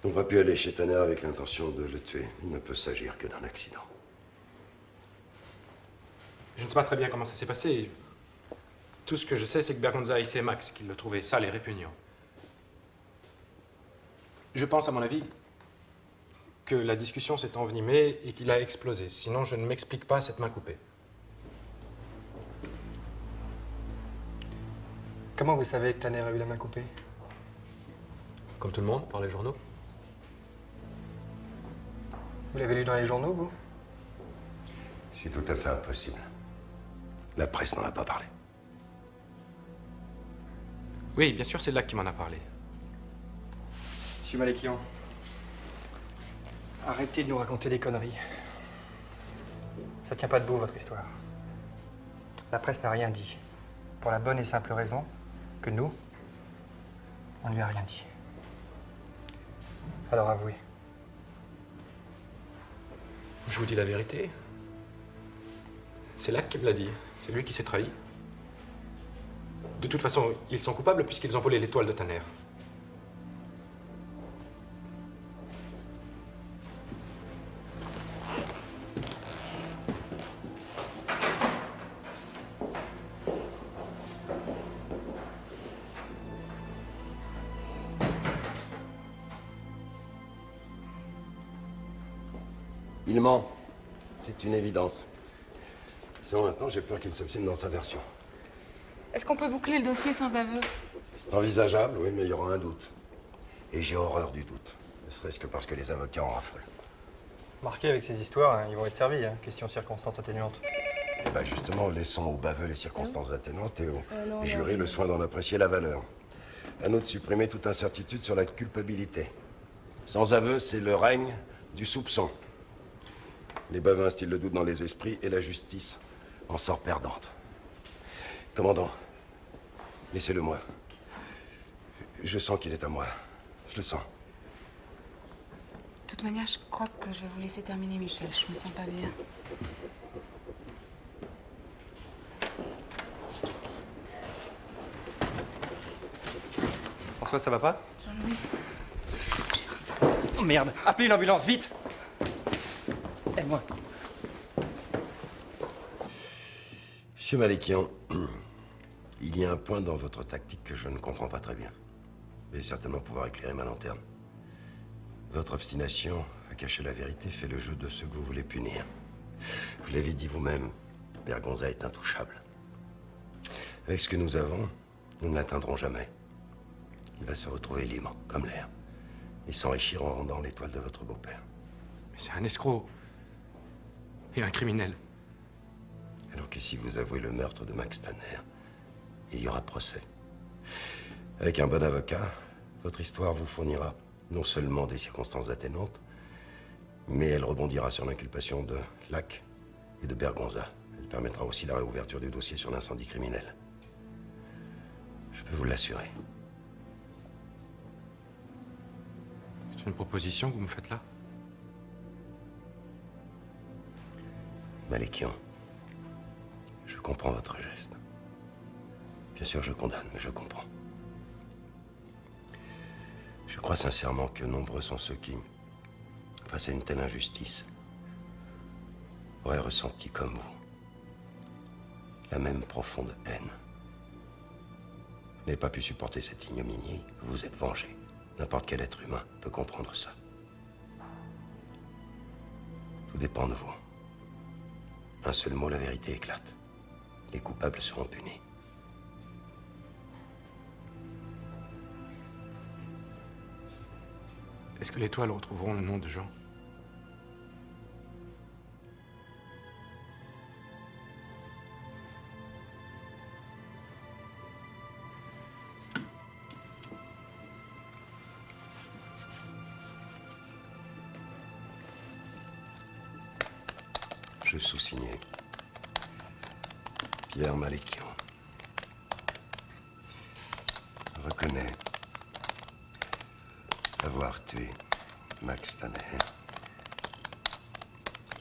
F: On va pu aller chez Tanner avec l'intention de le tuer. Il ne peut s'agir que d'un accident.
M: Je ne sais pas très bien comment ça s'est passé. Tout ce que je sais, c'est que Bergonza haïssait Max, qu'il le trouvait sale et répugnant. Je pense, à mon avis, que la discussion s'est envenimée et qu'il a explosé. Sinon, je ne m'explique pas cette main coupée.
B: Comment vous savez que Tanner a eu la main coupée?
M: Comme tout le monde, par les journaux.
B: Vous l'avez lu dans les journaux, vous?
F: C'est tout à fait impossible. La presse n'en a pas parlé.
M: Oui, bien sûr, c'est Lac qui m'en a parlé.
B: Monsieur Malékian, arrêtez de nous raconter des conneries. Ça tient pas debout, votre histoire. La presse n'a rien dit. Pour la bonne et simple raison que nous, on ne lui a rien dit. Alors avouez.
M: Je vous dis la vérité. C'est Lac qui me l'a dit. C'est lui qui s'est trahi. De toute façon, ils sont coupables puisqu'ils ont volé l'étoile de Tanner.
F: Il ment. C'est une évidence. Sinon, maintenant, j'ai peur qu'il s'obstienne dans sa version.
E: Est-ce qu'on peut boucler le dossier sans aveu?
F: C'est envisageable, oui, mais il y aura un doute. Et j'ai horreur du doute. Ne serait-ce que parce que les avocats en raffolent.
B: Marquez avec ces histoires, hein, ils vont être servis, hein. Question circonstances atténuantes.
F: Eh ben justement, laissons aux baveux les circonstances atténuantes et aux
B: non,
F: jurés
B: non.
F: le soin d'en apprécier la valeur. À nous de supprimer toute incertitude sur la culpabilité. Sans aveu, c'est le règne du soupçon. Les baveux instillent le doute dans les esprits et la justice en sort perdante. Commandant, laissez-le moi. Je sens qu'il est à moi. Je le sens.
E: De toute manière, je crois que je vais vous laisser terminer, Michel. Je me sens pas bien.
B: François, ça va pas?
E: Jean-Louis, j'ai un sang.
B: Oh merde! Appelez l'ambulance, vite! Aide-moi.
F: Monsieur Malékian, il y a un point dans votre tactique que je ne comprends pas très bien. Vous allez certainement pouvoir éclairer ma lanterne. Votre obstination à cacher la vérité fait le jeu de ceux que vous voulez punir. Vous l'avez dit vous-même, Bergonza est intouchable. Avec ce que nous avons, nous ne l'atteindrons jamais. Il va se retrouver libre, comme l'air, et s'enrichir en rendant l'étoile de votre beau-père.
M: Mais c'est un escroc. Et un criminel.
F: Alors que si vous avouez le meurtre de Max Tanner, il y aura procès. Avec un bon avocat, votre histoire vous fournira non seulement des circonstances atténuantes, mais elle rebondira sur l'inculpation de Lac et de Bergonza. Elle permettra aussi la réouverture du dossier sur l'incendie criminel. Je peux vous l'assurer.
M: C'est une proposition que vous me faites là?
F: Malékian, je comprends votre geste. Bien sûr, je condamne, mais je comprends. Je crois sincèrement que nombreux sont ceux qui, face à une telle injustice, auraient ressenti comme vous la même profonde haine. Vous n'avez pas pu supporter cette ignominie, vous vous êtes vengé. N'importe quel être humain peut comprendre ça. Tout dépend de vous. Un seul mot, la vérité éclate. Les coupables seront punis.
M: Est-ce que les toiles retrouveront le nom de Jean?
F: Je sous-signé Pierre Malékian. Reconnais avoir tué Max Tanner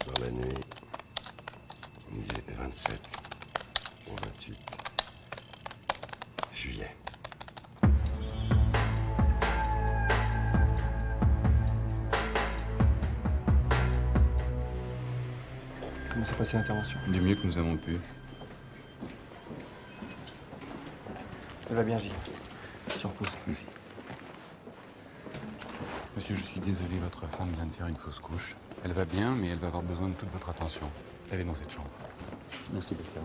F: dans la nuit du 27 au 28 juillet.
B: Comment s'est passée l'intervention?
L: Du mieux que nous avons pu.
B: Elle va bien, Gilles. Sur pause.
L: Merci. Monsieur, je suis désolé, votre femme vient de faire une fausse couche. Elle va bien, mais elle va avoir besoin de toute votre attention. Elle est dans cette chambre.
K: Merci, docteur.